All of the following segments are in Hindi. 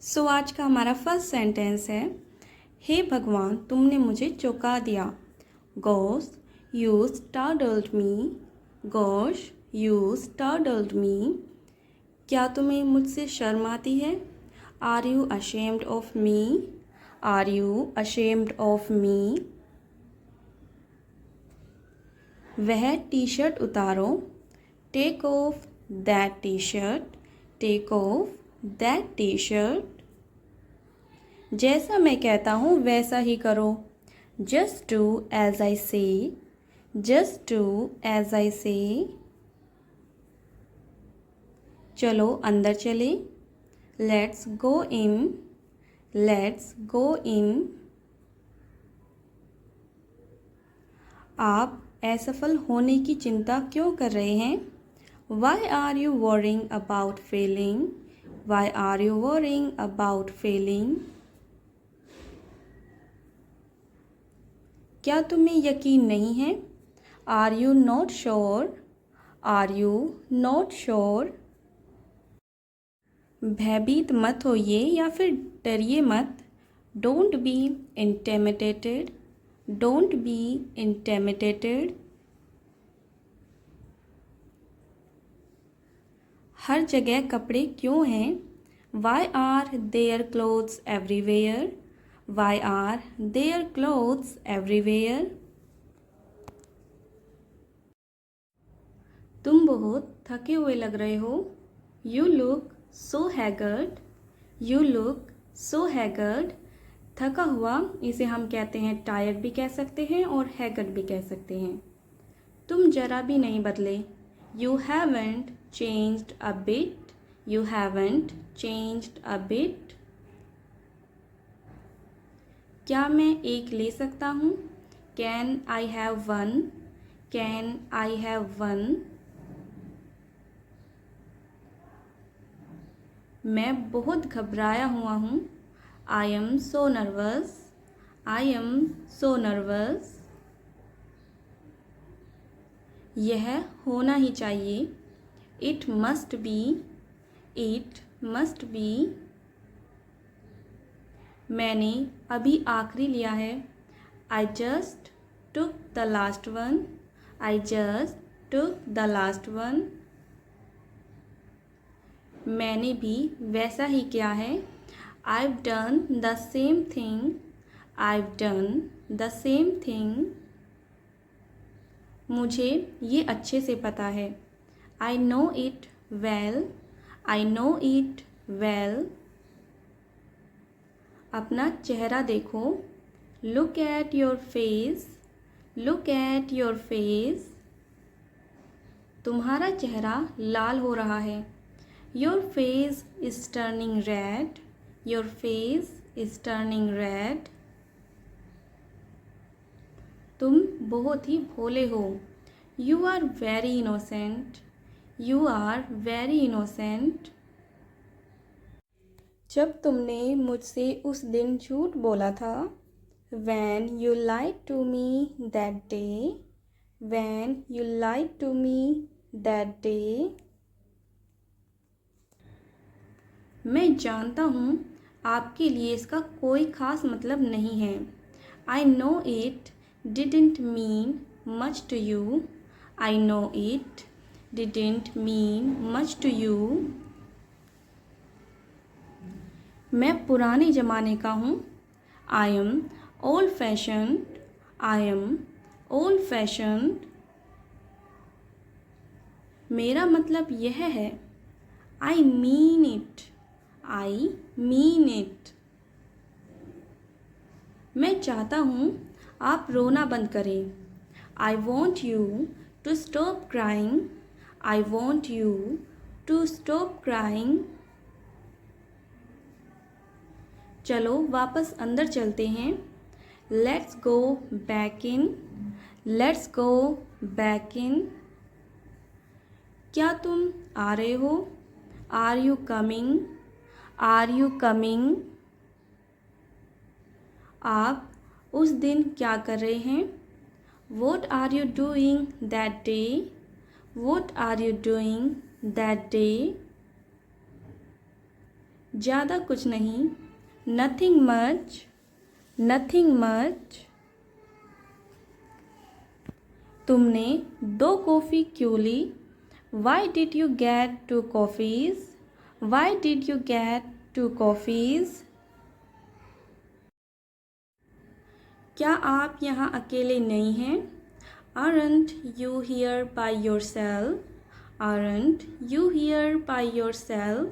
सो आज का हमारा फर्स्ट सेंटेंस है, हे भगवान तुमने मुझे चौंका दिया। Gosh you startled me. Gosh you startled me. क्या तुम्हें मुझसे शर्म आती है? Are you ashamed of me? Are you ashamed of me. वह टी शर्ट उतारो। Take off that T shirt. Take off that T shirt. जैसा मैं कहता हूँ वैसा ही करो। जस्ट डू एज आई से। जस्ट डू एज आई से। चलो अंदर चले। Let's go in. Let's go in. आप असफल होने की चिंता क्यों कर रहे हैं? Why are you worrying about failing? Why are you worrying about failing? क्या तुम्हें यकीन नहीं है? Are you not sure? Are you not sure? भयभीत मत होइए या फिर डरिए मत। Don't be intimidated. Don't be intimidated. हर जगह कपड़े क्यों हैं? Why are there clothes everywhere? Why are there clothes everywhere? तुम बहुत थके हुए लग रहे हो। You look so haggard. You look so haggard. थका हुआ इसे हम कहते हैं टायर्ड भी कह सकते हैं और हैगर्ड भी कह सकते हैं। तुम जरा भी नहीं बदले। You haven't changed a bit. You haven't changed a bit. क्या मैं एक ले सकता हूँ? Can I have one? Can I have one? मैं बहुत घबराया हुआ हूँ। I am so nervous. I am so nervous. यह होना ही चाहिए। It must be. It must be. मैंने अभी आखिरी लिया है। I just took the last one. I just took the last one. मैंने भी वैसा ही किया है। I've done the same thing. I've done the same thing. मुझे ये अच्छे से पता है। I know it well. I know it well. अपना चेहरा देखो। Look at your face. Look at your face. तुम्हारा चेहरा लाल हो रहा है। Your face is turning red. Your face is turning red. तुम बहुत ही भोले हो। You are very innocent. You are very innocent. जब तुमने मुझसे उस दिन झूठ बोला था। When you lied to me that day. When you lied to me that day. मैं जानता हूँ आपके लिए इसका कोई ख़ास मतलब नहीं है। I know it didn't mean much to you. I know it didn't mean much to you. मैं पुराने ज़माने का हूँ। I am old fashioned. I am old fashioned. मेरा मतलब यह है। I mean it. I mean it. मैं चाहता हूँ आप रोना बंद करें। I want you to stop crying. I want you to stop crying. चलो वापस अंदर चलते हैं। Let's go back in. Let's go back in. क्या तुम आ रहे हो? Are you coming? Are you coming? आप उस दिन क्या कर रहे हैं? What are you doing that day? What are you doing that day? ज़्यादा कुछ नहीं, नथिंग मच, नथिंग मच। तुमने 2 कॉफ़ी क्यों ली? Why did you get 2 coffees? Why did you get 2 coffees? क्या आप यहाँ अकेले नहीं हैं? Aren't you here by yourself? Aren't you here by yourself?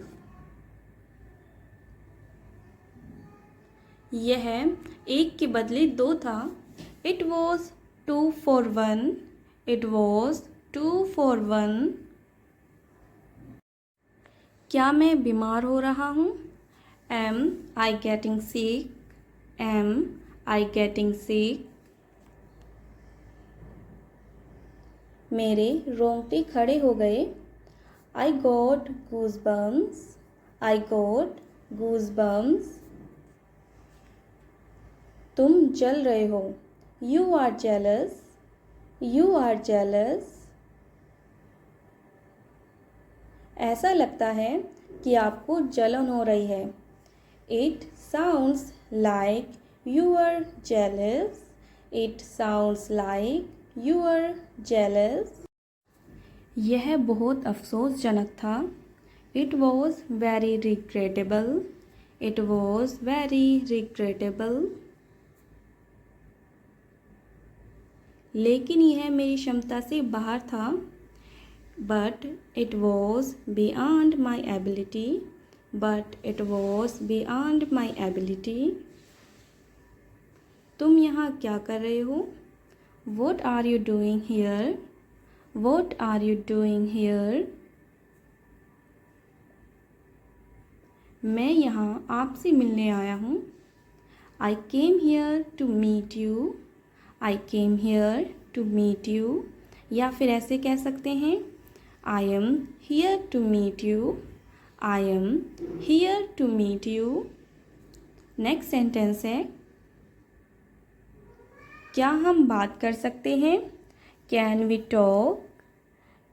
यह एक के बदले 2 था। It was 2 for 1. It was 2 for 1. क्या मैं बीमार हो रहा हूँ? Am I getting sick? Am I getting sick? मेरे रोंगटे खड़े हो गए। I got goosebumps. I got goosebumps. तुम जल रहे हो। You are jealous. You are jealous. ऐसा लगता है कि आपको जलन हो रही है। It sounds like you are jealous. It sounds like you are jealous. यह बहुत अफसोसजनक था। It was very regrettable. It was very regrettable. लेकिन यह मेरी क्षमता से बाहर था। But it was beyond my ability. But it was beyond my ability. तुम यहाँ क्या कर रहे हो? What are you doing here? What are you doing here? मैं यहाँ आपसे मिलने आया हूँ। I came here to meet you. I came here to meet you. या फिर ऐसे कह सकते हैं I am here to meet you. I am here to meet you. Next sentence है क्या हम बात कर सकते हैं? Can we talk?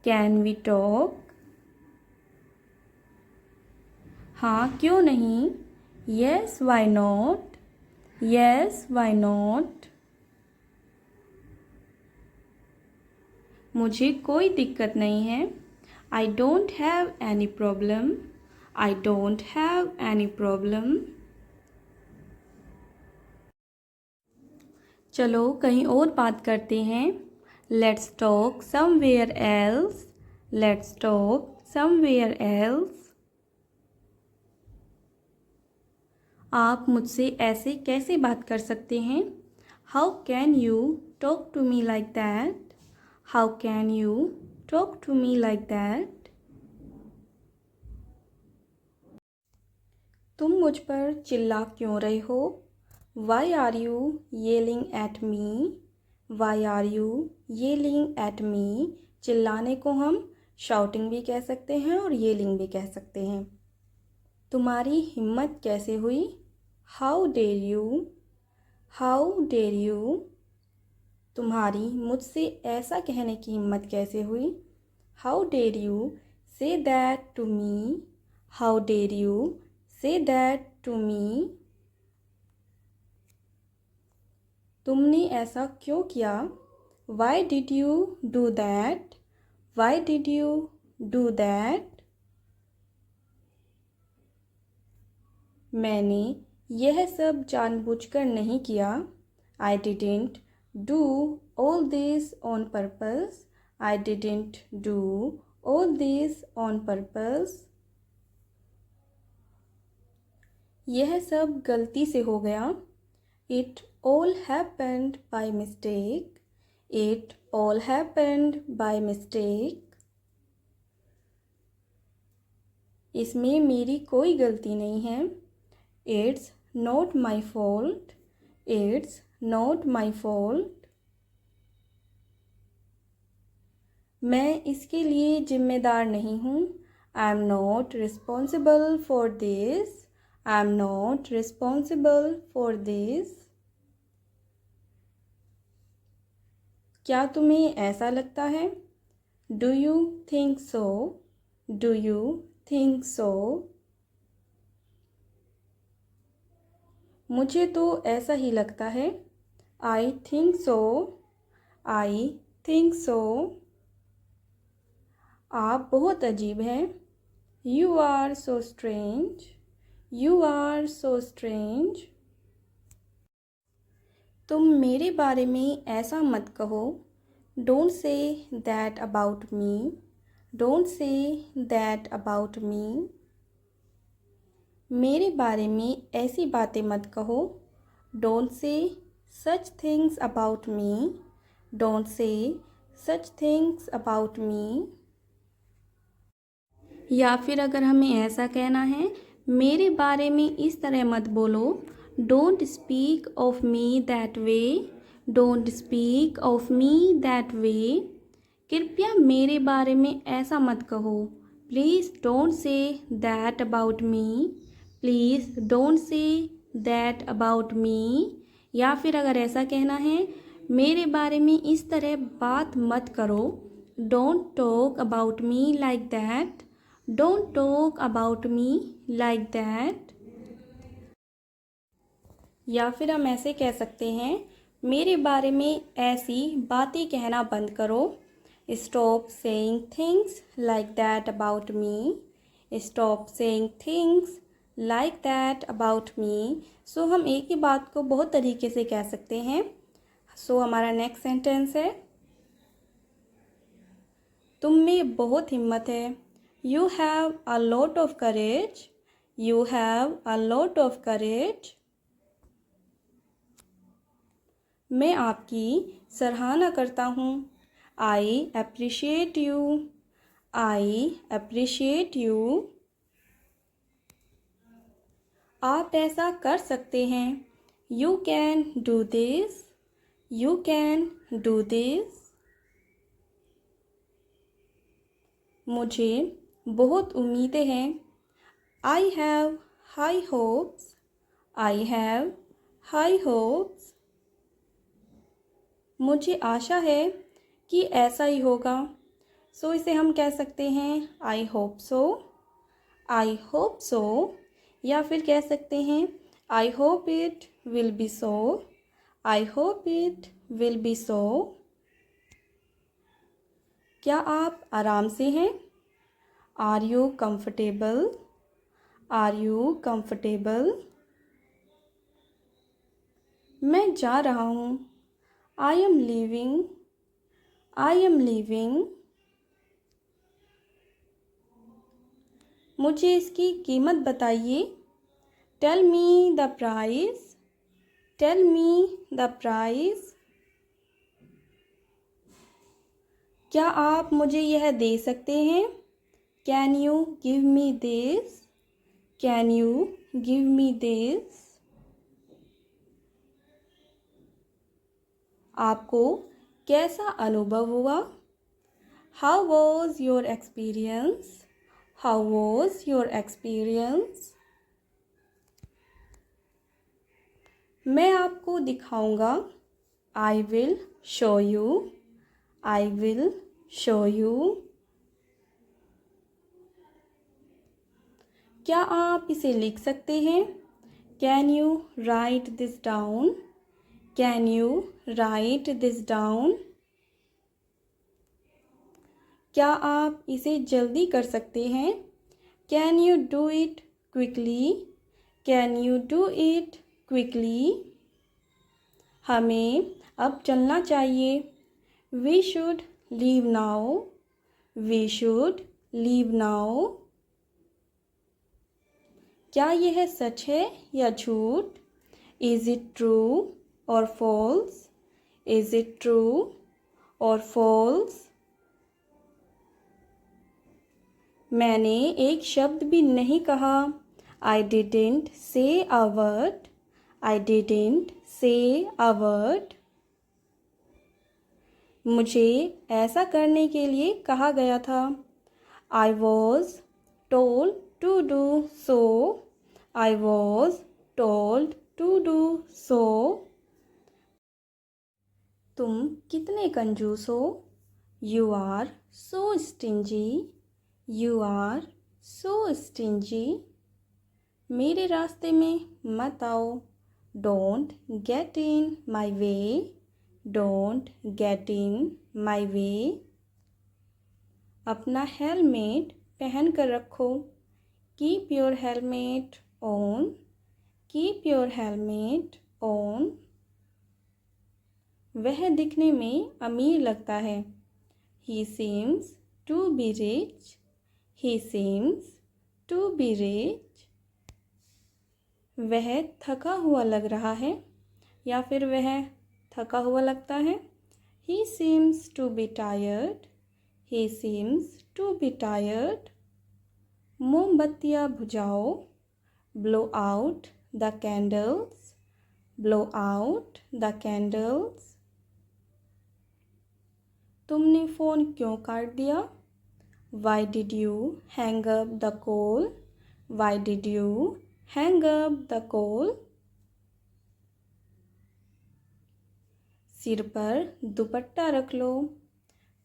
Can we talk? हाँ क्यों नहीं? Yes, why not? Yes, why not? मुझे कोई दिक्कत नहीं है। I don't have any problem. I don't have any problem. चलो कहीं और बात करते हैं। Let's talk somewhere else. Let's talk somewhere else. आप मुझसे ऐसे कैसे बात कर सकते हैं? How can you talk to me like that? How can you talk to me like that? तुम मुझ पर चिल्ला क्यों रहे हो? Why are you yelling at me? Why are you yelling at me? चिल्लाने को हम shouting भी कह सकते हैं और yelling भी कह सकते हैं। तुम्हारी हिम्मत कैसे हुई? How dare you? How dare you? तुम्हारी मुझसे ऐसा कहने की हिम्मत कैसे हुई? How dare you say that to me? How dare you say that to me? तुमने ऐसा क्यों किया? Why did you do that? Why did you do that? मैंने यह सब जानबूझकर नहीं किया। I didn't do all this on purpose. I didn't do all this on purpose. यह सब गलती से हो गया। It all happened by mistake. It all happened by mistake. इसमें मेरी कोई गलती नहीं है। It's not my fault. It's not my fault. मैं इसके लिए जिम्मेदार नहीं हूँ। I am not responsible for this. I am not responsible for this. क्या तुम्हें ऐसा लगता है? Do you think so? Do you think so? मुझे तो ऐसा ही लगता है। I think so. I think so. आप बहुत अजीब हैं। You are so strange. You are so strange. तुम मेरे बारे में ऐसा मत कहो। Don't say that about me. Don't say that about me. मेरे बारे में ऐसी बातें मत कहो। Don't say such things about me. Don't say such things about मी। या फिर अगर हमें ऐसा कहना है, मेरे बारे में इस तरह मत बोलो। Don't speak of me that way. Don't speak of me that way. कृपया मेरे बारे में ऐसा मत कहो। Please don't say that about me. Please don't say that about मी। या फिर अगर ऐसा कहना है, मेरे बारे में इस तरह बात मत करो। Don't talk about me like that. Don't talk about me like that. या फिर हम ऐसे कह सकते हैं, मेरे बारे में ऐसी बातें कहना बंद करो। Stop saying things like that about me. Stop saying things like that about me. So हम एक ही बात को बहुत तरीके से कह सकते हैं। सो हमारा नेक्स्ट सेंटेंस है, तुम में बहुत हिम्मत है। You have a lot of courage. You have a lot of courage. मैं आपकी सराहना करता हूँ। I appreciate you. I appreciate you. आप ऐसा कर सकते हैं। You can do this. You can do this. मुझे बहुत उम्मीदें हैं। I have high hopes. I have high hopes. मुझे आशा है कि ऐसा ही होगा। सो इसे हम कह सकते हैं I hope so. I hope so. या फिर कह सकते हैं I hope it will be so. I hope it will be so. क्या आप आराम से हैं? Are you comfortable? Are you comfortable? मैं जा रहा हूँ। I am leaving. I am leaving. मुझे इसकी कीमत बताइए। Tell me the price. Tell me the price. क्या आप मुझे यह दे सकते हैं? Can you give me this? Can you give me this? आपको कैसा अनुभव हुआ? How was your experience? How was your experience? मैं आपको दिखाऊंगा। I will show you. I will show you. क्या आप इसे लिख सकते हैं? Can you write this down? Can you write this down? क्या आप इसे जल्दी कर सकते हैं? Can you do it quickly? Can you do it quickly? हमें अब चलना चाहिए। We should leave now. We should leave now. क्या यह सच है या झूठ? Is it true or false? Is it true or false? मैंने एक शब्द भी नहीं कहा। I didn't say a word. I didn't say a word. मुझे ऐसा करने के लिए कहा गया था। I was told to do so. I was told to do so. तुम कितने कंजूस हो? You are so stingy. You are so stingy. मेरे रास्ते में मत आओ। Don't get in my way, don't get in my way. अपना हेलमेट पहन कर रखो, keep your helmet on, keep your helmet on. वह दिखने में अमीर लगता है, he seems to be rich, he seems to be rich. वह थका हुआ लग रहा है या फिर वह थका हुआ लगता है, he seems to be tired, he seems to be tired. मोमबत्तियाँ बुझाओ, blow out the candles, blow out the candles. तुमने फ़ोन क्यों काट दिया, why did you hang up the call, why did you hang up the call. सिर पर दुपट्टा रख लो,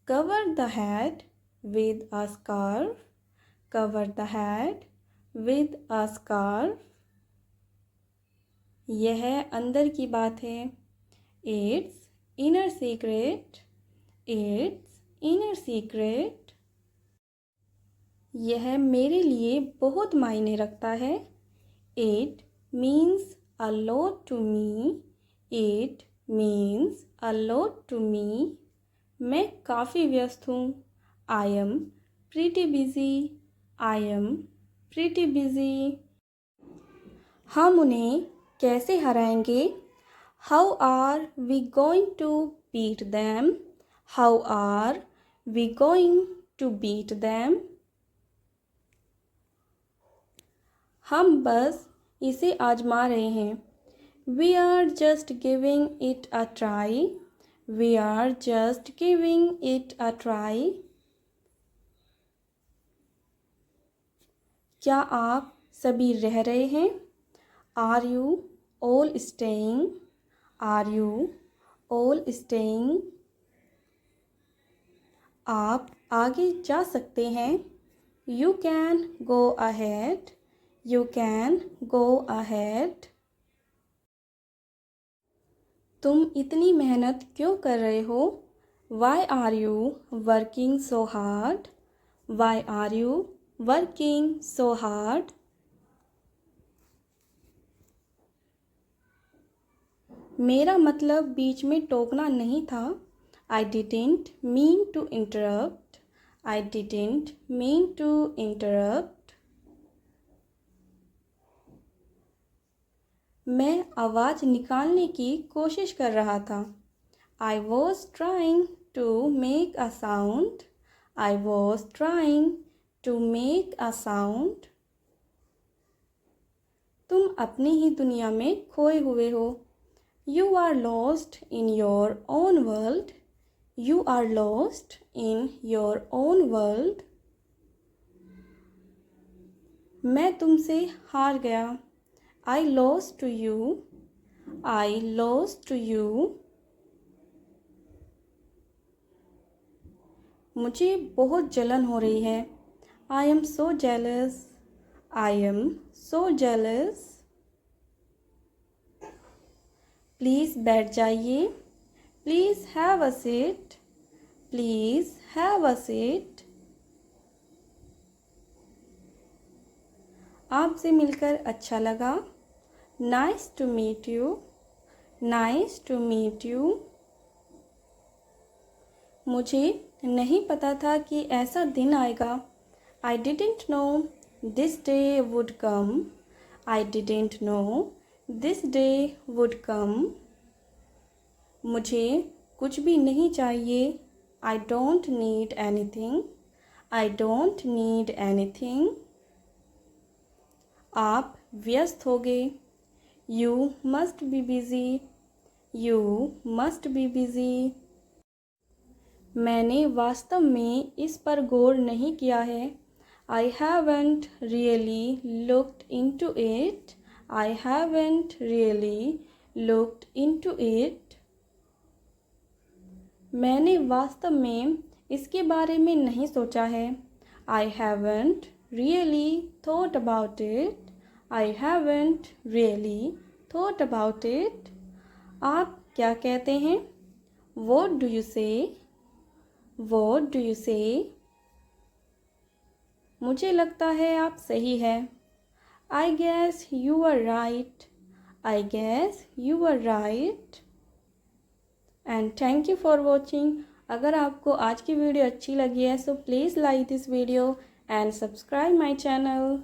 cover the head with a scarf, cover the head with a scarf. यह अंदर की बात है, it's inner secret, it's inner secret. यह मेरे लिए बहुत मायने रखता है, it means a lot to me, it means a lot to me. मैं काफ़ी व्यस्त हूँ, I am pretty busy, I am pretty busy. हम उन्हें कैसे हराएंगे, how are we going to beat them, how are we going to beat them. हम बस इसे आजमा रहे हैं, we are just giving it a try, we are just giving it a try. क्या आप सभी रह रहे हैं, are you all staying, are you all staying. आप आगे जा सकते हैं, you can go ahead, you can go ahead. तुम इतनी मेहनत क्यों कर रहे हो, why are you working so hard, why are you working so hard. मेरा मतलब बीच में टोकना नहीं था, I didn't mean to interrupt, I didn't mean to interrupt. मैं आवाज़ निकालने की कोशिश कर रहा था, I was trying to make a sound, I was trying to make a sound. तुम अपनी ही दुनिया में खोए हुए हो, you are lost in your own world, you are lost in your own world. मैं तुमसे हार गया, I lost to you, I lost to you. मुझे बहुत जलन हो रही है, I am so jealous, I am so jealous. Please बैठ जाइए, please have a seat, please have a seat. आपसे मिलकर अच्छा लगा, nice to meet you, nice to meet you. मुझे नहीं पता था कि ऐसा दिन आएगा, I didn't know this day would come, I didn't know this day would come. मुझे कुछ भी नहीं चाहिए, I don't need anything, I don't need anything. आप व्यस्त हो गए, you must be busy, you must be busy. मैंने वास्तव में इस पर गौर नहीं किया है, I haven't really looked into it, I haven't really looked into it. मैंने वास्तव में इसके बारे में नहीं सोचा है, I haven't really thought about it, I haven't really thought about it? आप क्या कहते हैं? What do you say? What do you say? मुझे लगता है आप सही हैं। I guess you are right. I guess you are right. And thank you for watching. अगर आपको आज की वीडियो अच्छी लगी है so please like this video and subscribe my channel.